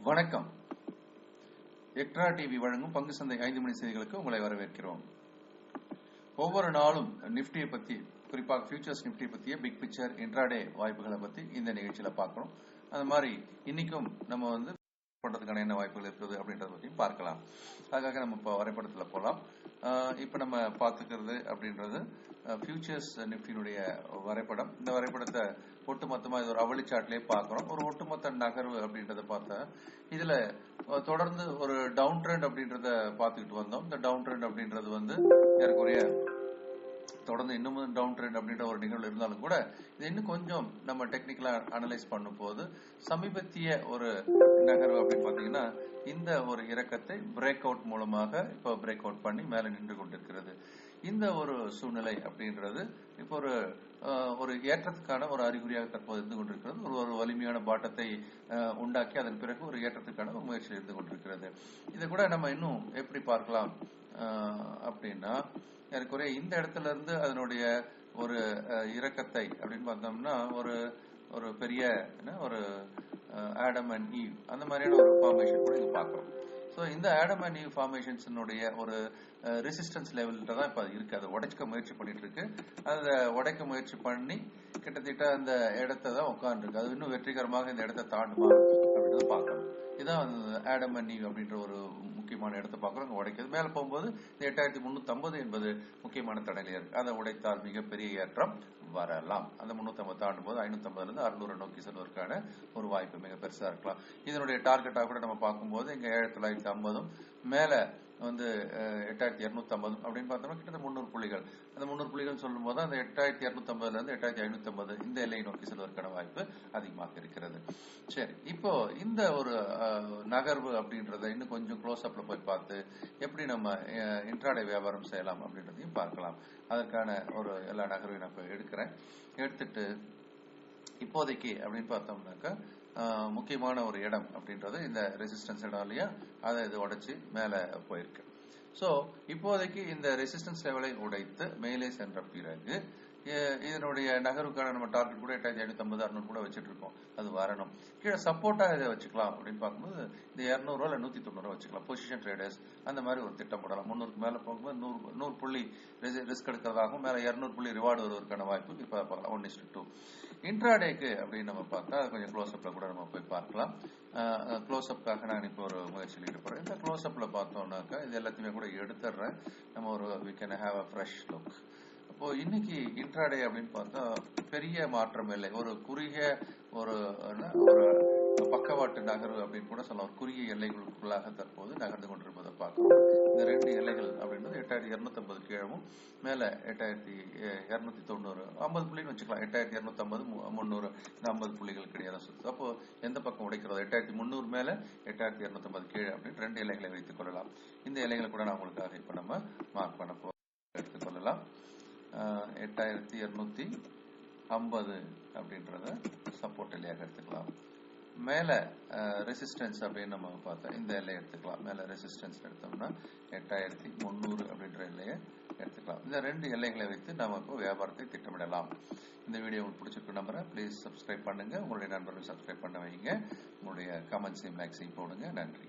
வணக்கம். Extra TV வழங்கும் பங்கு சந்தை 5 மணி செய்திகளுக்கு உங்களை வரவேற்கிறோம். ஒவ்வொரு நாளும் நிப்டியை பத்தி, குறிப்பாக ஃபியூச்சர்ஸ் நிப்டி பத்திய பிக் பிக்சர் இன்ட்ராடே வாய்ப்புகளை பத்தி இந்த நிகழ்ச்சியில பார்க்கிறோம். அந்த மாதிரி இன்னைக்கும் நம்ம பண்றதுக்கான என்ன வாய்ப்புகள் இருக்குது அப்படின்றத பத்தியும் பார்க்கலாம். அதுக்காக நம்ம இப்போ வரைபடத்துல போலாம். இப்ப நம்ம பார்த்துக்கிறது அப்படின்றது ஃபியூச்சர்ஸ் நிப்டியினுடைய வரைபடம். இந்த வரைபடத்தை ஒட்டுமொத்தமா இது ஒரு அவளி சார்ட்லயே பார்க்கிறோம். ஒரு ஒட்டுமொத்த நகர்வு அப்படின்றத பார்த்தா இதுல தொடர்ந்து ஒரு டவுன் ட்ரெண்ட் அப்படின்றத பார்த்துக்கிட்டு வந்தோம். இந்த டவுன் ட்ரெண்ட் அப்படின்றது ஏறக்குறைய தொடர்ந்து இன்னமும் டவுன் ட்ரெண்ட் அப்படின்ற ஒரு நிகழ்வு இருந்தாலும் கூட இது இன்னும் கொஞ்சம் நம்ம டெக்னிக்கலா அனலைஸ் பண்ணும் போது சமீபத்திய ஒரு நகர்வு அப்படின்னு பாத்தீங்கன்னா இந்த ஒரு இறக்கத்தை பிரேக் அவுட் மூலமாக இப்போ பிரேக் அவுட் பண்ணி மேல நின்று கொண்டிருக்கிறது. இந்த ஒரு சூழ்நிலை அப்படின்றது இப்போ ஒரு ஏற்றத்துக்கான ஒரு அறிகுறியாக தற்போது இருந்து கொண்டிருக்கிறது. ஒரு வலிமையான பாட்டத்தை உண்டாக்கி அதன் பிறகு ஒரு ஏற்றத்துக்கான ஒரு முயற்சியில் இருந்து கொண்டிருக்கிறது. இதை கூட நம்ம இன்னும் எப்படி பார்க்கலாம் அப்படின்னா ஏறக்குறைய இந்த இடத்துல இருந்து அதனுடைய ஒரு இறக்கத்தை அப்படின்னு பார்த்தோம்னா ஒரு பெரிய ஒரு ஆடம் அண்ட் ஈவ் அந்த மாதிரியான ஒரு ஃபார்மேஷன் கூட இங்க பார்க்கிறோம். ஸோ இந்த ஆடம் அண்ட் ஈவ் ஃபார்மேஷன்ஸினுடைய ஒரு ரெசிஸ்டன்ஸ் லெவல்ல தான் இப்போ இருக்கு. அதை உடைக்க முயற்சி பண்ணிட்டு இருக்கு. அதை உடைக்க முயற்சி பண்ணி கிட்டத்தட்ட அந்த இடத்தை தான் உட்காந்துருக்கு. அது இன்னும் வெற்றிகரமாக இந்த இடத்தை தாண்டுமா அப்படின்றத பார்க்கணும். இதுதான் ஆடம் அண்ட் ஈவ் அப்படின்ற ஒரு முக்கியமான இடத்தை பார்க்கிறோம். அங்கே உடைக்கிறது மேலே போகும்போது இந்த 8350 என்பது முக்கியமான தடையில இருக்கு. அதை உடைத்தால் மிகப்பெரிய ஏற்றம் வரலாம். அந்த 350 தாண்டும் போது 550 இருந்து 600 நோக்கி செல்வதற்கான ஒரு வாய்ப்பு மிக பெருசா இருக்கலாம். இதனுடைய டார்கெட்டாக கூட நம்ம பார்க்கும்போது இங்க 7950 மேல 8250 அப்படின்னு பார்த்தோம்னா கிட்டத்தட்ட 300 புள்ளிகள். அந்த 300 புள்ளிகள் சொல்லும் போது அந்த 8250 இருந்து 8550 இந்த எல்லையை நோக்கி செல்வதற்கான வாய்ப்பு அதிகமாக இருக்கிறது. சரி, இப்போ இந்த ஒரு நகர்வு அப்படின்றத இன்னும் கொஞ்சம் க்ளோஸ் அப்ல போய் பார்த்து எப்படி நம்ம இன்ட்ராடே வியாபாரம் செய்யலாம் அப்படின்றதையும் பார்க்கலாம். அதற்கான ஒரு எல்லா நகர்வையும் நான் எடுக்கிறேன். எடுத்துட்டு இப்போதைக்கு அப்படின்னு பார்த்தோம்னாக்கா முக்கியமான ஒரு இடம் அப்படின்றது இந்த ரெசிஸ்டன்ஸ் இடம் இல்லையா, அதை இது உடைச்சு மேல போயிருக்கு. சோ இப்போதைக்கு இந்த ரெசிஸ்டன்ஸ் லெவலை உடைத்து மேலே சென்ற பிறகு இதனுடைய நகருக்கான நம்ம டார்கெட் கூட 8550 600 கூட வச்சுட்டு இருக்கோம். அது வரணும். கீழே சப்போர்ட்டா இதை வச்சுக்கலாம் அப்படின்னு பார்க்கும்போது இந்த 200 இல்ல 190 வச்சுக்கலாம். பொசிஷன் ட்ரேடர்ஸ் அந்த மாதிரி ஒரு திட்டம் போடலாம். 300 மேல போகும்போது 100 புள்ளி ரிஸ்க் எடுக்கிறதாகவும் மேல 200 புள்ளி ரிவார்டு வருவதற்கான வாய்ப்பு இப்ப பார்க்கலாம். 1:2. இன்ட்ராடேக்கு அப்படின்னு நம்ம பார்த்தா அது கொஞ்சம் க்ளோஸ் அப்ல கூட நம்ம போய் பார்க்கலாம். க்ளோஸ் அப்காக நான் இப்போ ஒரு முயற்சியில் ஈடுபடுறேன். இந்த க்ளோஸ் அப்ல பார்த்தோம்னாக்கா இது எல்லாத்தையுமே கூட எடுத்துடுறேன். நம்ம we can have a fresh look. அப்போ இன்னைக்கு இன்ட்ராடே அப்படின்னு பார்த்தா பெரிய மாற்றம் இல்லை. ஒரு குறுகிய ஒரு பக்கவாட்டு நகர்வு அப்படின்னு கூட சொல்லலாம். ஒரு குறுகிய எல்லைகளுக்குள்ளாக தற்போது நகர்ந்து கொண்டிருப்பதை பார்க்கிறோம். இந்த 2 எல்லைகள் அப்படின்றது 8250 கீழமும் மேல 8290 50 புள்ளின்னு வச்சுக்கலாம். 8250 300 இந்த 50 புள்ளிகள் கிடையாது சுத்து. அப்போ எந்த பக்கம் உடைக்கிறது 8300 மேல 8250 கீழே அப்படின்னு 2 எல்லைகளை வைத்துக் கொள்ளலாம். இந்த எல்லைகளை கூட நான் உங்களுக்காக இப்ப நம்ம மார்க் பண்ண எடுத்துக்கொள்ளலாம். 8250 அப்படின்றத சப்போர்ட் எல்லையாக எடுத்துக்கலாம். மேல ரெசிஸ்டன்ஸ் அப்படின்னு நம்ம பார்த்தோம். இந்த எல்லையை எடுத்துக்கலாம். மேல ரெசிஸ்டன்ஸ் எடுத்தோம்னா 8300 அப்படின்ற எல்லையை எடுத்துக்கலாம். இந்த 2 எல்லைகளை வைத்து நம்ம இப்போ வியாபாரத்தை திட்டமிடலாம். இந்த வீடியோ உங்களுக்கு பிடிச்சிருக்கு நம்புறேன். ப்ளீஸ் சப்ஸ்கிரைப் பண்ணுங்க. உங்களுடைய நண்பர்கள் சப்ஸ்கிரைப் பண்ண வைங்க. உங்களுடைய கமெண்ட்ஸையும் லைக்ஸையும் போடுங்க. நன்றி.